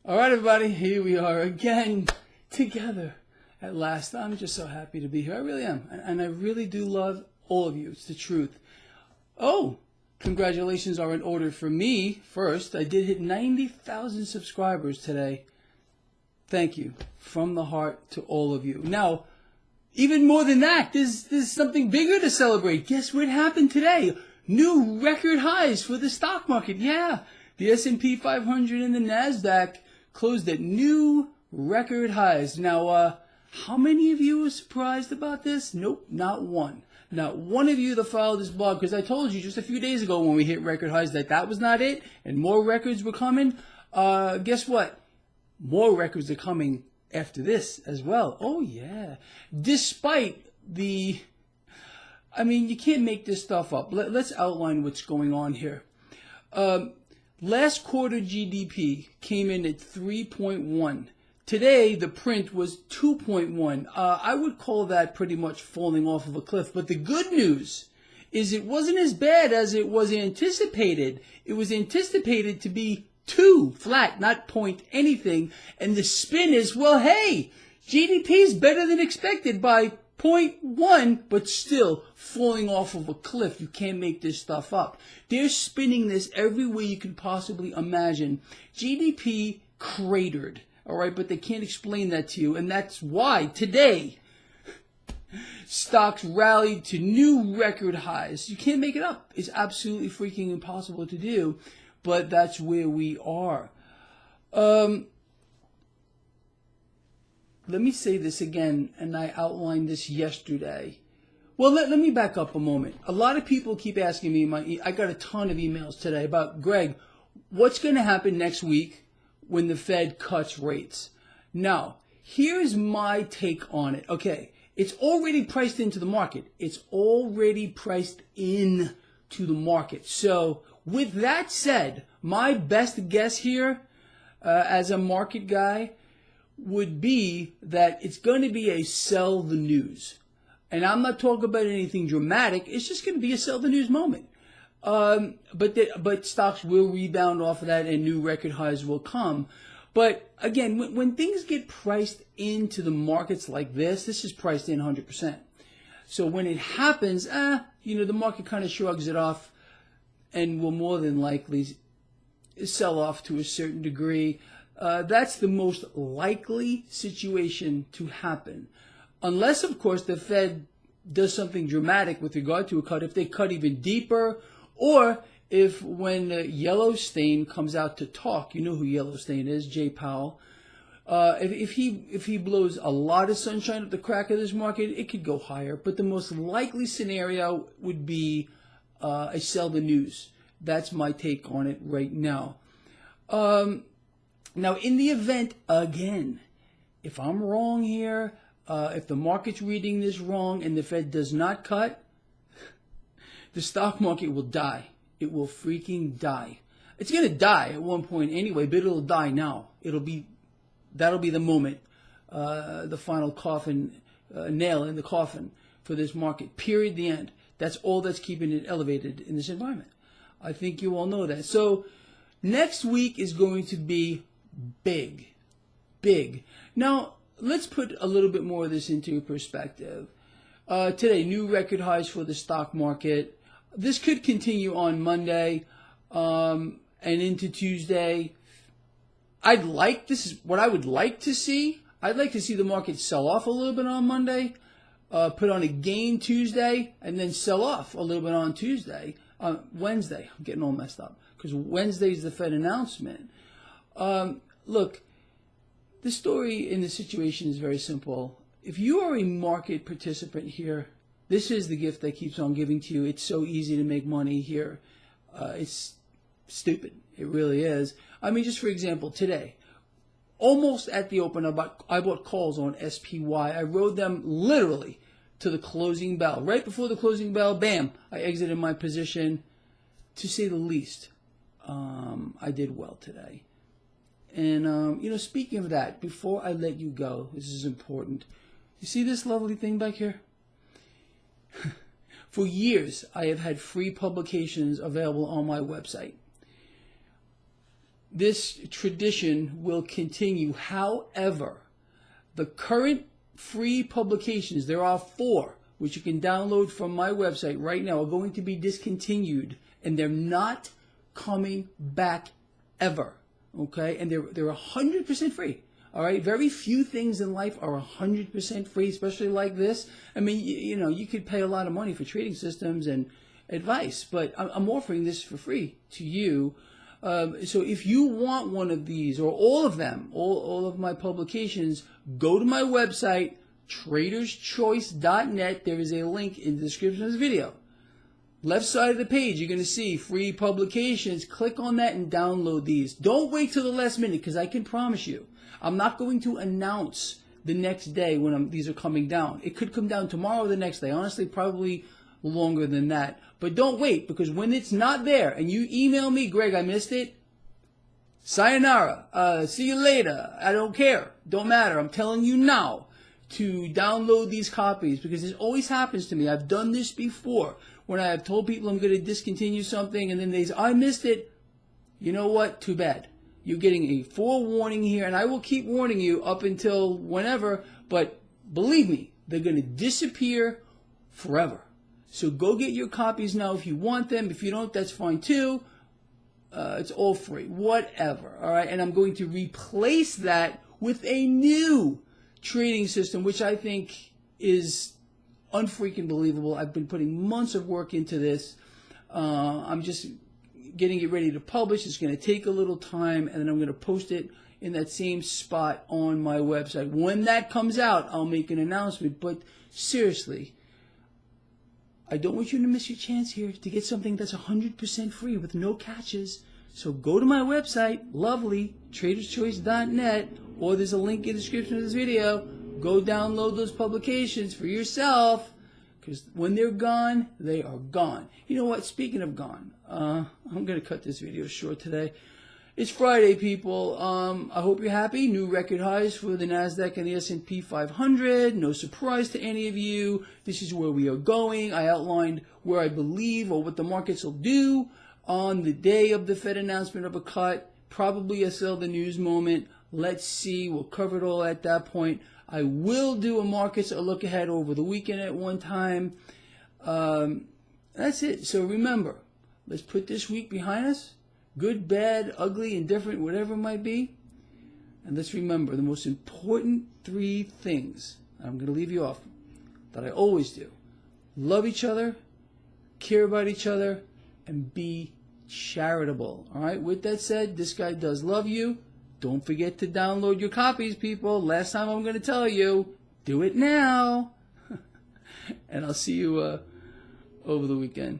All right, everybody, here we are again together at last. I'm just so happy to be here. I really am. And I really do love all of you. It's the truth. Oh, congratulations are in order for me first. I did hit 90,000 subscribers today. Thank you from the heart to all of you. Now, even more than that, there's something bigger to celebrate. Guess what happened today? New record highs for the stock market. Yeah, the S&P 500 and the NASDAQ closed at new record highs. Now, how many of you are surprised about this? Nope, not one. Not one of you that followed this blog, because I told you just a few days ago when we hit record highs that was not it, and more records were coming. Guess what? More records are coming after this as well. Oh, yeah. Despite the... you can't make this stuff up. Let's outline what's going on here. Last quarter GDP came in at 3.1. Today, the print was 2.1. I would call that pretty much falling off of a cliff. But the good news is it wasn't as bad as it was anticipated. It was anticipated to be 2 flat, not point anything. And the spin is, well, hey, GDP is better than expected by 0.1, but still falling off of a cliff. You can't make this stuff up. They're spinning this every way you can possibly imagine. GDP cratered, all right, but they can't explain that to you, and that's why today stocks rallied to new record highs. You can't make it up. It's absolutely freaking impossible to do, but that's where we are. Let me say this again, and I outlined this yesterday. Well, let me back up a moment. A lot of people keep asking me, I got a ton of emails today about, Greg, what's going to happen next week when the Fed cuts rates? Now, here's my take on it. Okay, it's already priced into the market. It's already priced in to the market. So, with that said, my best guess here, as a market guy, would be that it's going to be a sell the news. And I'm not talking about anything dramatic. It's just going to be a sell the news moment. But stocks will rebound off of that and new record highs will come. But again, when things get priced into the markets like this is priced in 100%. So when it happens, the market kind of shrugs it off and will more than likely sell off to a certain degree. That's the most likely situation to happen. Unless, of course, the Fed does something dramatic with regard to a cut, if they cut even deeper, or if when Yellowstone comes out to talk, you know who Yellowstone is, Jay Powell, if he blows a lot of sunshine at the crack of this market, it could go higher. But the most likely scenario would be a sell the news. That's my take on it right now. Now, in the event, again, if I'm wrong here, if the market's reading this wrong and the Fed does not cut, the stock market will die. It will freaking die. It's going to die at one point anyway, but it'll die now. That'll be the moment, the final coffin, nail in the coffin for this market. Period, the end. That's all that's keeping it elevated in this environment. I think you all know that. So next week is going to be big. Now, let's put a little bit more of this into perspective. Today, new record highs for the stock market. This could continue on Monday and into Tuesday. This is what I would like to see. I'd like to see the market sell off a little bit on Monday, put on a gain Tuesday, and then sell off a little bit on Wednesday. I'm getting all messed up because Wednesday is the Fed announcement. Look, the story in the situation is very simple. If you are a market participant here, this is the gift that keeps on giving to you. It's so easy to make money here. It's stupid. It really is. Just for example, today, almost at the open, I bought calls on SPY. I rode them literally to the closing bell. Right before the closing bell, bam, I exited my position. To say the least, I did well today. And, speaking of that, before I let you go, this is important. You see this lovely thing back here? For years, I have had free publications available on my website. this tradition will continue. However, the current free publications, there are 4, which you can download from my website right now, are going to be discontinued, and they're not coming back ever. Okay? And they're 100% free. All right? Very few things in life are 100% free, especially like this. I mean, you know, you could pay a lot of money for trading systems and advice, but I'm offering this for free to you. So if you want one of these or all of them, all of my publications, go to my website, traderschoice.net. There is a link in the description of this video. Left side of the page, you're going to see free publications. Click on that and download these. Don't wait till the last minute, because I can promise you, I'm not going to announce the next day when these are coming down. It could come down tomorrow or the next day. Honestly, probably longer than that. But don't wait, because when it's not there and you email me, Greg, I missed it, sayonara, see you later, I don't care, don't matter. I'm telling you now to download these copies, because this always happens to me. I've done this before when I have told people I'm going to discontinue something and then they say, I missed it. You know what? Too bad. You're getting a forewarning here, and I will keep warning you up until whenever, but believe me, they're going to disappear forever. So go get your copies now if you want them. If you don't, that's fine too. It's all free, whatever. All right, and I'm going to replace that with a new trading system, which I think is unfreaking believable. I've been putting months of work into this. I'm just getting it ready to publish. It's going to take a little time, and then I'm going to post it in that same spot on my website. When that comes out, I'll make an announcement. But seriously, I don't want you to miss your chance here to get something that's 100% free with no catches. So go to my website, lovely, traderschoice.net, or there's a link in the description of this video. Go download those publications for yourself, because when they're gone, they are gone. You know what? Speaking of gone, I'm going to cut this video short today. It's Friday, people. I hope you're happy. New record highs for the NASDAQ and the S&P 500. No surprise to any of you. This is where we are going. I outlined where I believe or what the markets will do on the day of the Fed announcement of a cut. Probably a sell the news moment. Let's see. We'll cover it all at that point. I will do a markets a look ahead over the weekend at one time. That's it. So remember, let's put this week behind us. Good, bad, ugly, indifferent, whatever it might be. And let's remember the most important 3 things, I'm going to leave you off, that I always do. Love each other, care about each other, and be charitable. All right? With that said, this guy does love you. Don't forget to download your copies, people. Last time I'm going to tell you, do it now. And I'll see you over the weekend.